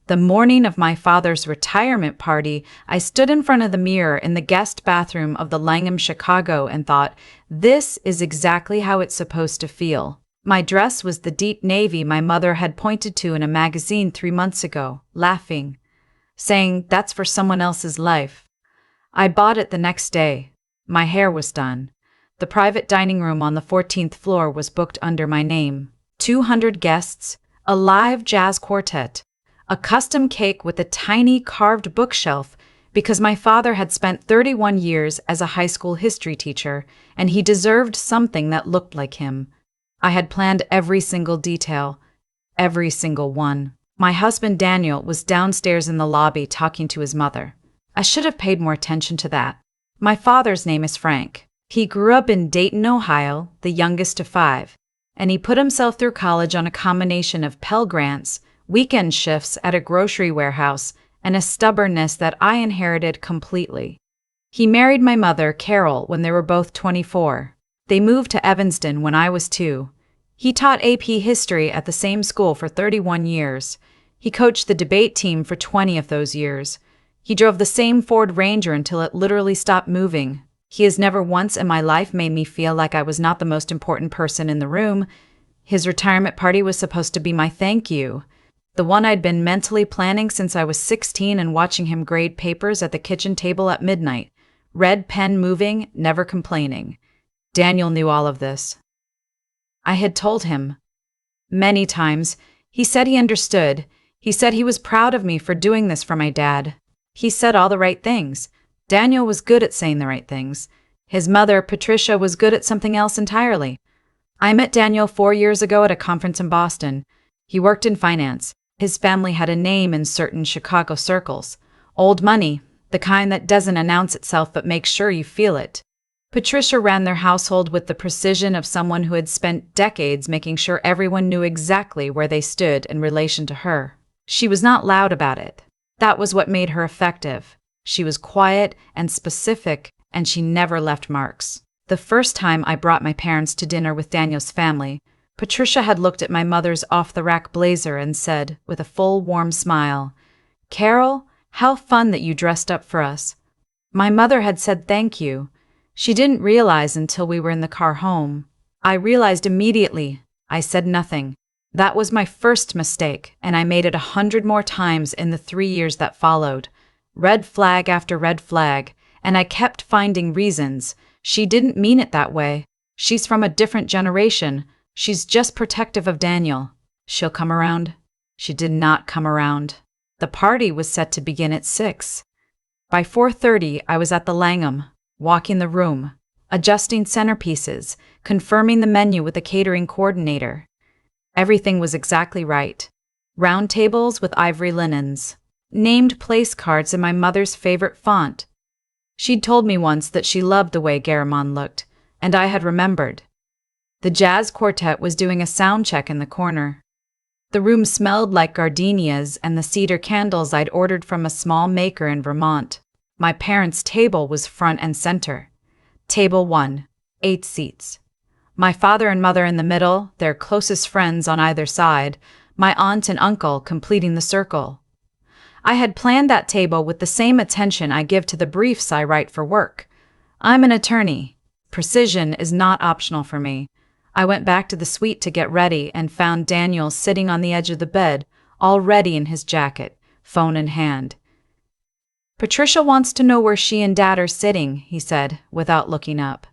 The morning of my father's retirement party, I stood in front of the mirror in the guest bathroom of the Langham Chicago and thought, this is exactly how it's supposed to feel. My dress was the deep navy my mother had pointed to in a magazine 3 months ago, laughing, saying, that's for someone else's life. I bought it the next day. My hair was done. The private dining room on the 14th floor was booked under my name. 200 guests, a live jazz quartet, a custom cake with a tiny carved bookshelf because my father had spent 31 years as a high school history teacher and he deserved something that looked like him. I had planned every single detail, every single one. My husband Daniel was downstairs in the lobby talking to his mother. I should have paid more attention to that. My father's name is Frank. He grew up in Dayton, Ohio, the youngest of 5, and he put himself through college on a combination of Pell Grants, weekend shifts at a grocery warehouse, and a stubbornness that I inherited completely. He married my mother, Carol, when they were both 24. They moved to Evanston when I was 2. He taught AP history at the same school for 31 years. He coached the debate team for 20 of those years. He drove the same Ford Ranger until it literally stopped moving. He has never once in my life made me feel like I was not the most important person in the room. His retirement party was supposed to be my thank you. The one I'd been mentally planning since I was 16 and watching him grade papers at the kitchen table at midnight. Red pen moving, never complaining. Daniel knew all of this. I had told him. Many times. He said he understood. He said he was proud of me for doing this for my dad. He said all the right things. Daniel was good at saying the right things. His mother, Patricia, was good at something else entirely. I met Daniel 4 years ago at a conference in Boston. He worked in finance. His family had a name in certain Chicago circles. Old money, the kind that doesn't announce itself but makes sure you feel it. Patricia ran their household with the precision of someone who had spent decades making sure everyone knew exactly where they stood in relation to her. She was not loud about it. That was what made her effective. She was quiet and specific, and she never left marks. The first time I brought my parents to dinner with Daniel's family, Patricia had looked at my mother's off-the-rack blazer and said, with a full, warm smile, "Carol, how fun that you dressed up for us." My mother had said thank you. She didn't realize until we were in the car home. I realized immediately. I said nothing. That was my first mistake, and I made it 100 more times in the 3 years that followed. Red flag after red flag, and I kept finding reasons. She didn't mean it that way. She's from a different generation. She's just protective of Daniel. She'll come around. She did not come around. The party was set to begin at 6. By 4:30, I was at the Langham, walking the room, adjusting centerpieces, confirming the menu with the catering coordinator. Everything was exactly right. Round tables with ivory linens. Named place cards in my mother's favorite font. She'd told me once that she loved the way Garamond looked, and I had remembered. The jazz quartet was doing a sound check in the corner. The room smelled like gardenias and the cedar candles I'd ordered from a small maker in Vermont. My parents' table was front and center. Table 1, 8 seats. My father and mother in the middle, their closest friends on either side, my aunt and uncle completing the circle. I had planned that table with the same attention I give to the briefs I write for work. I'm an attorney. Precision is not optional for me. I went back to the suite to get ready and found Daniel sitting on the edge of the bed, all ready in his jacket, phone in hand. "Patricia wants to know where she and Dad are sitting," he said, without looking up.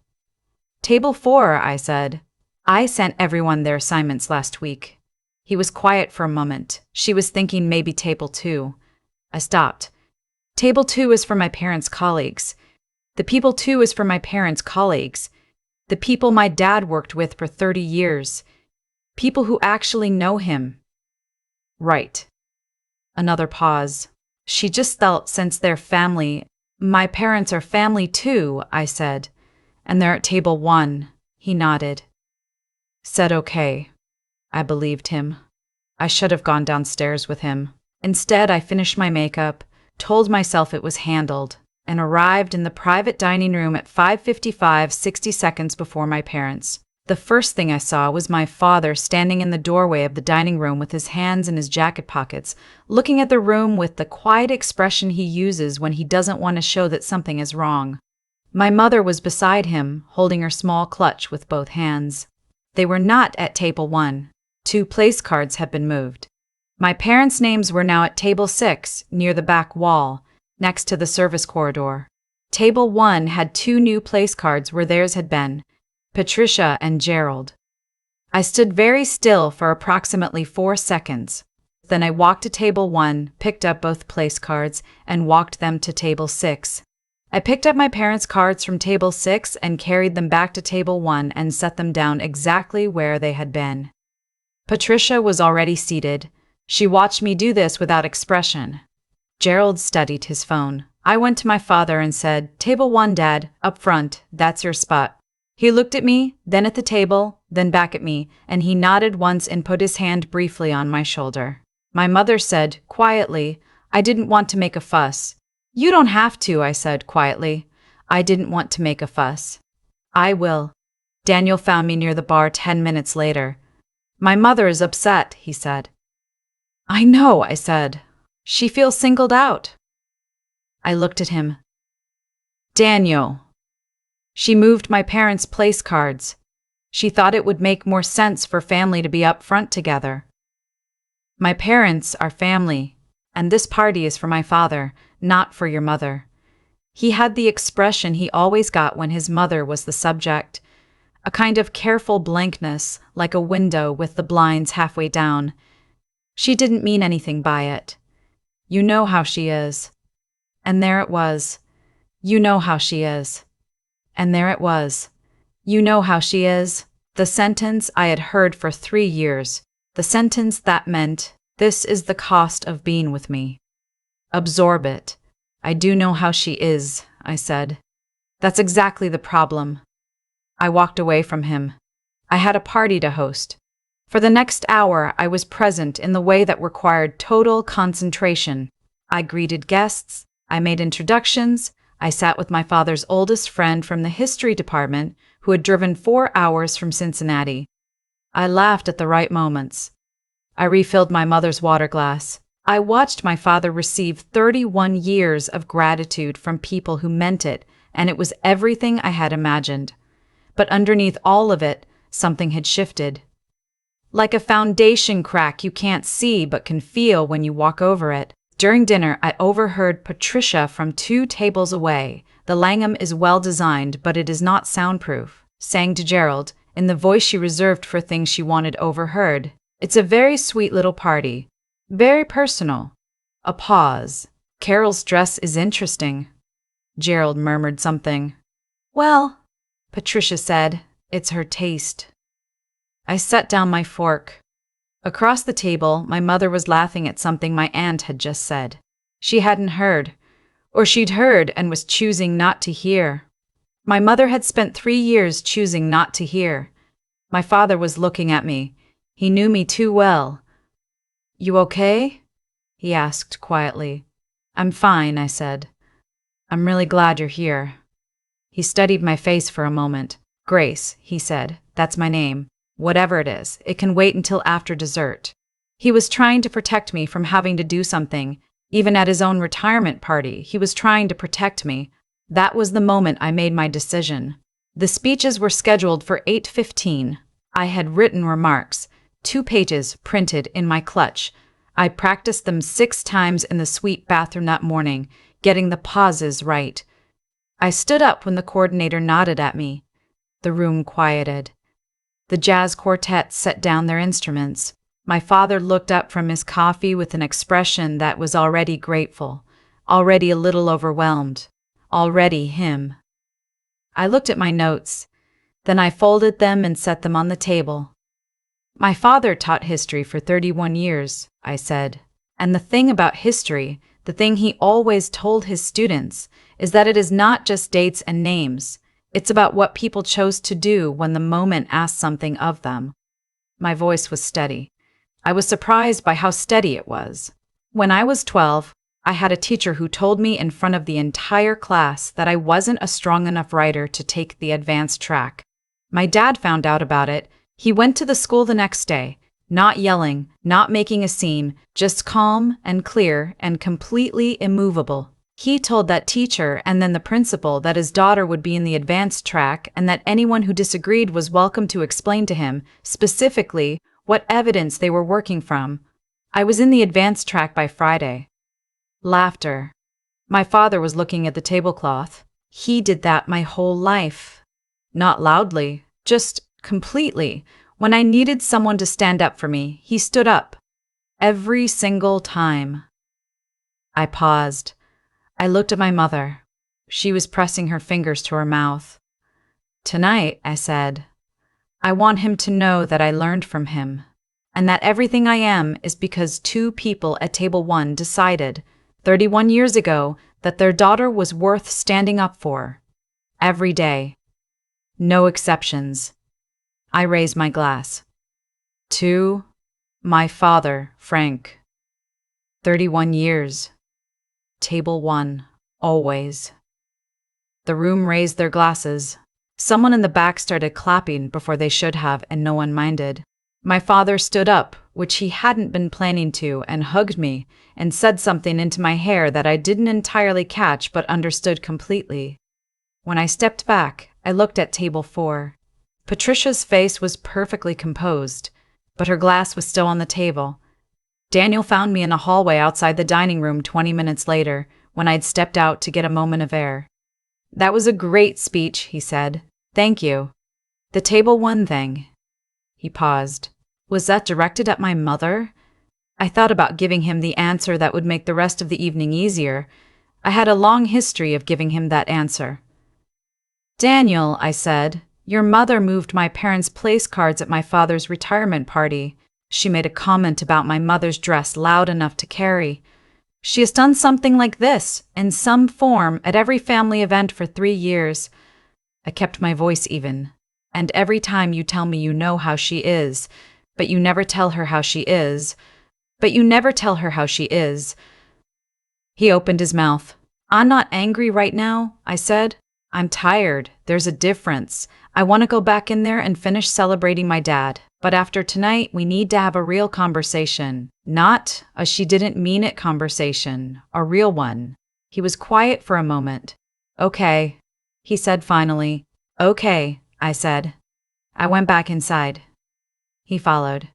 "Table 4, I said. "I sent everyone their assignments last week." He was quiet for a moment. She was thinking maybe table 2. I stopped. "Table 2 is for my parents' colleagues. The people 2 is for my parents' colleagues. The people my dad worked with for 30 years. People who actually know him." "Right." Another pause. She just felt since they're family. "My parents are family too," I said. "And they're at table 1. He nodded. Said okay. I believed him. I should have gone downstairs with him. Instead, I finished my makeup, told myself it was handled, and arrived in the private dining room at 5:55, 60 seconds before my parents. The first thing I saw was my father standing in the doorway of the dining room with his hands in his jacket pockets, looking at the room with the quiet expression he uses when he doesn't want to show that something is wrong. My mother was beside him, holding her small clutch with both hands. They were not at table 1. 2 place cards had been moved. My parents' names were now at table 6, near the back wall, next to the service corridor. Table 1 had 2 new place cards where theirs had been, Patricia and Gerald. I stood very still for approximately 4 seconds. Then I walked to table 1, picked up both place cards, and walked them to table 6. I picked up my parents' cards from table 6 and carried them back to table 1 and set them down exactly where they had been. Patricia was already seated. She watched me do this without expression. Gerald studied his phone. I went to my father and said, "Table 1, Dad, up front, that's your spot." He looked at me, then at the table, then back at me, and he nodded once and put his hand briefly on my shoulder. My mother said, quietly, "I didn't want to make a fuss." "You don't have to," I said quietly. I didn't want to make a fuss. "I will." Daniel found me near the bar 10 minutes later. "My mother is upset," he said. "I know," I said. "She feels singled out." I looked at him. "Daniel." She moved my parents' place cards. She thought it would make more sense for family to be up front together. My parents are family, and this party is for my father, not for your mother. He had the expression he always got when his mother was the subject, a kind of careful blankness, like a window with the blinds halfway down. She didn't mean anything by it. "You know how she is." And there it was. "You know how she is." And there it was. "You know how she is." The sentence I had heard for 3 years. The sentence that meant, "This is the cost of being with me." Absorb it. "I do know how she is," I said. "That's exactly the problem." I walked away from him. I had a party to host. For the next hour, I was present in the way that required total concentration. I greeted guests. I made introductions. I sat with my father's oldest friend from the history department who had driven 4 hours from Cincinnati. I laughed at the right moments. I refilled my mother's water glass. I watched my father receive 31 years of gratitude from people who meant it, and it was everything I had imagined. But underneath all of it, something had shifted. Like a foundation crack you can't see but can feel when you walk over it. During dinner, I overheard Patricia from 2 tables away. "The Langham is well designed, but it is not soundproof," sang to Gerald, in the voice she reserved for things she wanted overheard. "It's a very sweet little party. Very personal." A pause. "Carol's dress is interesting." Gerald murmured something. "Well," Patricia said, "it's her taste." I set down my fork. Across the table, my mother was laughing at something my aunt had just said. She hadn't heard, or she'd heard and was choosing not to hear. My mother had spent 3 years choosing not to hear. My father was looking at me. He knew me too well. "You okay?" he asked quietly. "I'm fine," I said. "I'm really glad you're here." He studied my face for a moment. "Grace," he said, "that's my name. Whatever it is, it can wait until after dessert." He was trying to protect me from having to do something. Even at his own retirement party, he was trying to protect me. That was the moment I made my decision. The speeches were scheduled for 8:15. I had written remarks, 2 pages printed in my clutch. I practiced them 6 times in the suite bathroom that morning, getting the pauses right. I stood up when the coordinator nodded at me. The room quieted. The jazz quartet set down their instruments. My father looked up from his coffee with an expression that was already grateful, already a little overwhelmed, already him. I looked at my notes. Then I folded them and set them on the table. "My father taught history for 31 years, I said. "And the thing about history, the thing he always told his students, is that it is not just dates and names. It's about what people chose to do when the moment asked something of them." My voice was steady. I was surprised by how steady it was. When I was 12, I had a teacher who told me in front of the entire class that I wasn't a strong enough writer to take the advanced track. My dad found out about it. He went to the school the next day, not yelling, not making a scene, just calm and clear and completely immovable. He told that teacher and then the principal that his daughter would be in the advanced track and that anyone who disagreed was welcome to explain to him, specifically, what evidence they were working from. I was in the advanced track by Friday. Laughter. My father was looking at the tablecloth. He did that my whole life. Not loudly, just completely. When I needed someone to stand up for me, he stood up. Every single time. I paused. I looked at my mother. She was pressing her fingers to her mouth. Tonight, I said, I want him to know that I learned from him, and that everything I am is because two people at table 1 decided, 31 years ago, that their daughter was worth standing up for. Every day. No exceptions. I raised my glass. To my father, Frank. 31 years. Table 1, always. The room raised their glasses. Someone in the back started clapping before they should have, and no one minded. My father stood up, which he hadn't been planning to, and hugged me, and said something into my hair that I didn't entirely catch but understood completely. When I stepped back, I looked at table 4. Patricia's face was perfectly composed, but her glass was still on the table. Daniel found me in a hallway outside the dining room 20 minutes later, when I'd stepped out to get a moment of air. That was a great speech, he said. Thank you. The table 1 thing. He paused. Was that directed at my mother? I thought about giving him the answer that would make the rest of the evening easier. I had a long history of giving him that answer. Daniel, I said, your mother moved my parents' place cards at my father's retirement party. She made a comment about my mother's dress loud enough to carry. She has done something like this, in some form, at every family event for 3 years. I kept my voice even. And every time you tell me you know how she is, but you never tell her how she is, but you never tell her how she is. He opened his mouth. I'm not angry right now, I said. I'm tired. There's a difference. I want to go back in there and finish celebrating my dad. But after tonight, we need to have a real conversation. Not a she didn't mean it conversation, a real one. He was quiet for a moment. Okay, he said finally. Okay, I said. I went back inside. He followed.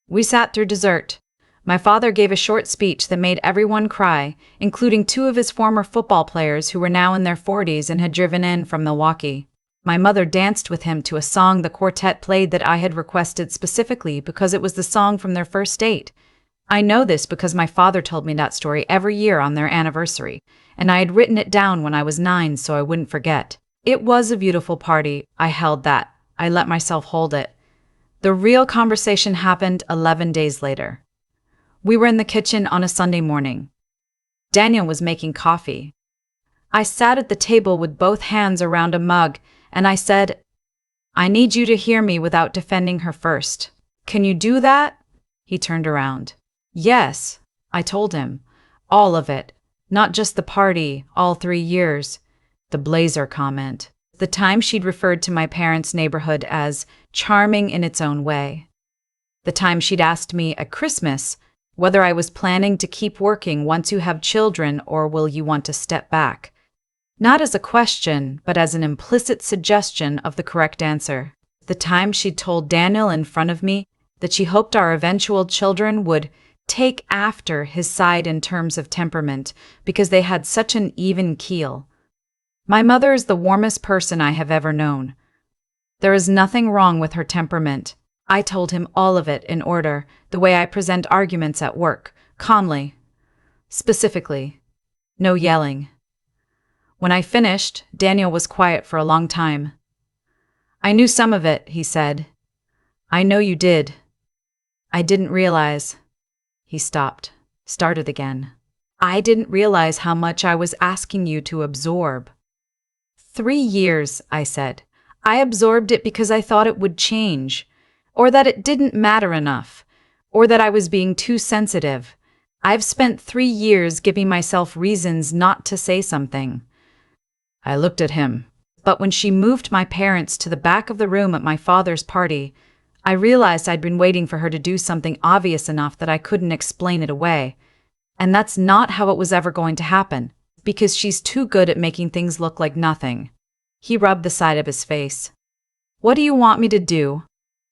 We sat through dessert. My father gave a short speech that made everyone cry, including 2 of his former football players who were now in their 40s and had driven in from Milwaukee. My mother danced with him to a song the quartet played that I had requested specifically because it was the song from their first date. I know this because my father told me that story every year on their anniversary, and I had written it down when I was 9 so I wouldn't forget. It was a beautiful party. I held that. I let myself hold it. The real conversation happened 11 days later. We were in the kitchen on a Sunday morning. Daniel was making coffee. I sat at the table with both hands around a mug, and I said, I need you to hear me without defending her first. Can you do that? He turned around. Yes, I told him. All of it. Not just the party, all 3 years. The blazer comment. The time she'd referred to my parents' neighborhood as charming in its own way. The time she'd asked me at Christmas whether I was planning to keep working once you have children or will you want to step back. Not as a question, but as an implicit suggestion of the correct answer. The time she'd told Daniel in front of me that she hoped our eventual children would take after his side in terms of temperament because they had such an even keel. My mother is the warmest person I have ever known. There is nothing wrong with her temperament. I told him all of it in order, the way I present arguments at work, calmly. Specifically, no yelling. When I finished, Daniel was quiet for a long time. I knew some of it, he said. I know you did. I didn't realize. He stopped, started again. I didn't realize how much I was asking you to absorb. 3 years, I said. I absorbed it because I thought it would change. Or that it didn't matter enough, or that I was being too sensitive. I've spent 3 years giving myself reasons not to say something. I looked at him. but when she moved my parents to the back of the room at my father's party, I realized I'd been waiting for her to do something obvious enough that I couldn't explain it away. And that's not how it was ever going to happen, because she's too good at making things look like nothing. He rubbed the side of his face. What do you want me to do?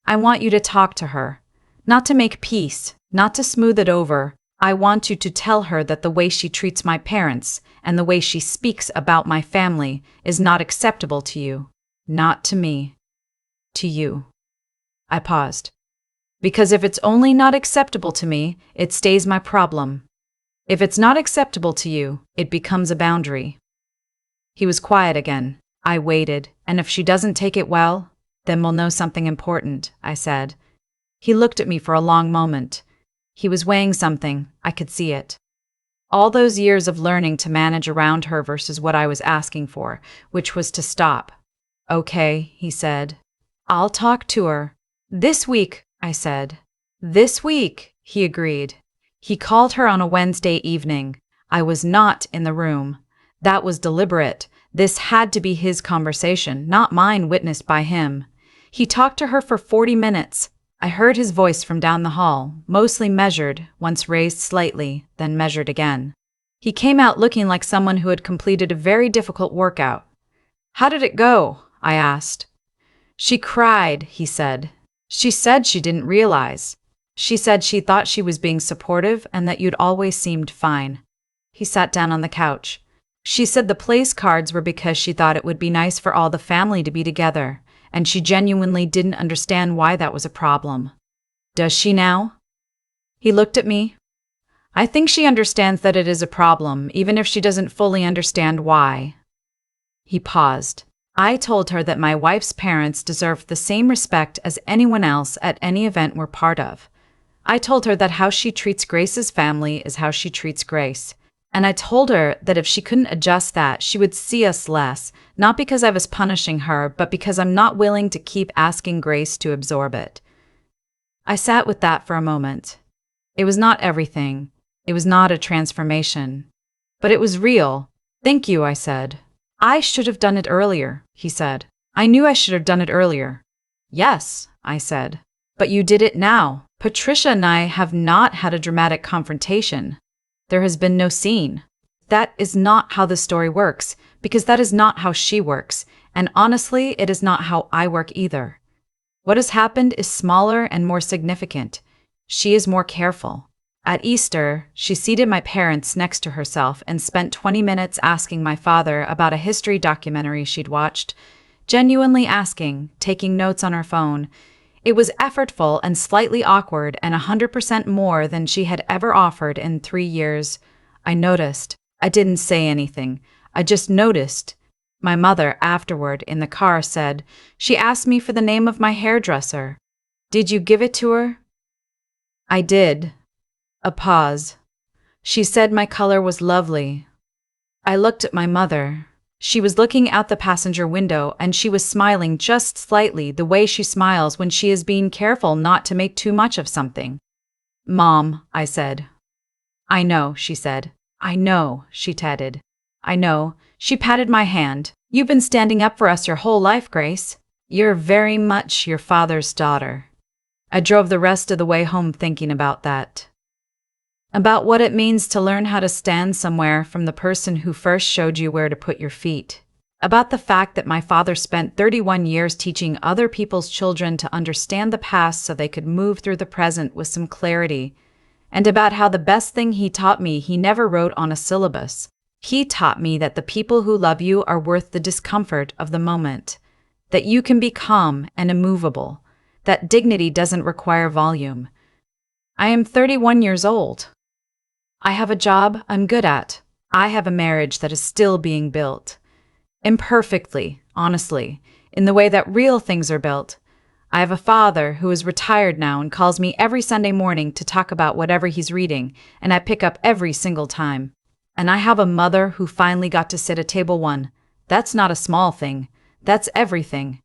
I want you to talk to her. Not to make peace, not to smooth it over. I want you to tell her that the way she treats my parents and the way she speaks about my family is not acceptable to you. Not to me. To you. I paused. Because if it's only not acceptable to me, it stays my problem. If it's not acceptable to you, it becomes a boundary. He was quiet again. I waited, and if she doesn't take it well, then we'll know something important, I said. He looked at me for a long moment. He was weighing something, I could see it. All those years of learning to manage around her versus what I was asking for, which was to stop. Okay, he said. I'll talk to her. This week, I said. This week, he agreed. He called her on a Wednesday evening. I was not in the room. That was deliberate. This had to be his conversation, not mine witnessed by him. He talked to her for 40 minutes. I heard his voice from down the hall, mostly measured, once raised slightly, then measured again. He came out looking like someone who had completed a very difficult workout. How did it go? I asked. She cried, he said. She said she didn't realize. She said she thought she was being supportive and that you'd always seemed fine. He sat down on the couch. She said the place cards were because she thought it would be nice for all the family to be together, and she genuinely didn't understand why that was a problem. Does she now? He looked at me. I think she understands that it is a problem, even if she doesn't fully understand why. He paused. I told her that my wife's parents deserved the same respect as anyone else at any event we're part of. I told her that how she treats Grace's family is how she treats Grace. And I told her that if she couldn't adjust that, she would see us less, not because I was punishing her, but because I'm not willing to keep asking Grace to absorb it. I sat with that for a moment. It was not everything. It was not a transformation. But it was real. Thank you, I said. I should have done it earlier, he said. I knew I should have done it earlier. Yes, I said. But you did it now. Patricia and I have not had a dramatic confrontation. There has been no scene. That is not how the story works, because that is not how she works, and honestly, it is not how I work either. What has happened is smaller and more significant. She is more careful. At Easter, she seated my parents next to herself and spent 20 minutes asking my father about a history documentary she'd watched, genuinely asking, taking notes on her phone. It was effortful and slightly awkward and 100% more than she had ever offered in 3 years. I noticed. I didn't say anything. I just noticed. My mother, afterward, in the car, said, she asked me for the name of my hairdresser. Did you give it to her? I did. A pause. She said my color was lovely. I looked at my mother. She was looking out the passenger window and she was smiling just slightly the way she smiles when she is being careful not to make too much of something. Mom, I said. I know, she said. I know, she tatted. I know. She patted my hand. You've been standing up for us your whole life, Grace. You're very much your father's daughter. I drove the rest of the way home thinking about that. About what it means to learn how to stand somewhere from the person who first showed you where to put your feet. About the fact that my father spent 31 years teaching other people's children to understand the past so they could move through the present with some clarity. And about how the best thing he taught me he never wrote on a syllabus. He taught me that the people who love you are worth the discomfort of the moment. That you can be calm and immovable. That dignity doesn't require volume. I am 31 years old. I have a job I'm good at. I have a marriage that is still being built. Imperfectly, honestly, in the way that real things are built. I have a father who is retired now and calls me every Sunday morning to talk about whatever he's reading, and I pick up every single time. And I have a mother who finally got to sit at table 1. That's not a small thing. That's everything.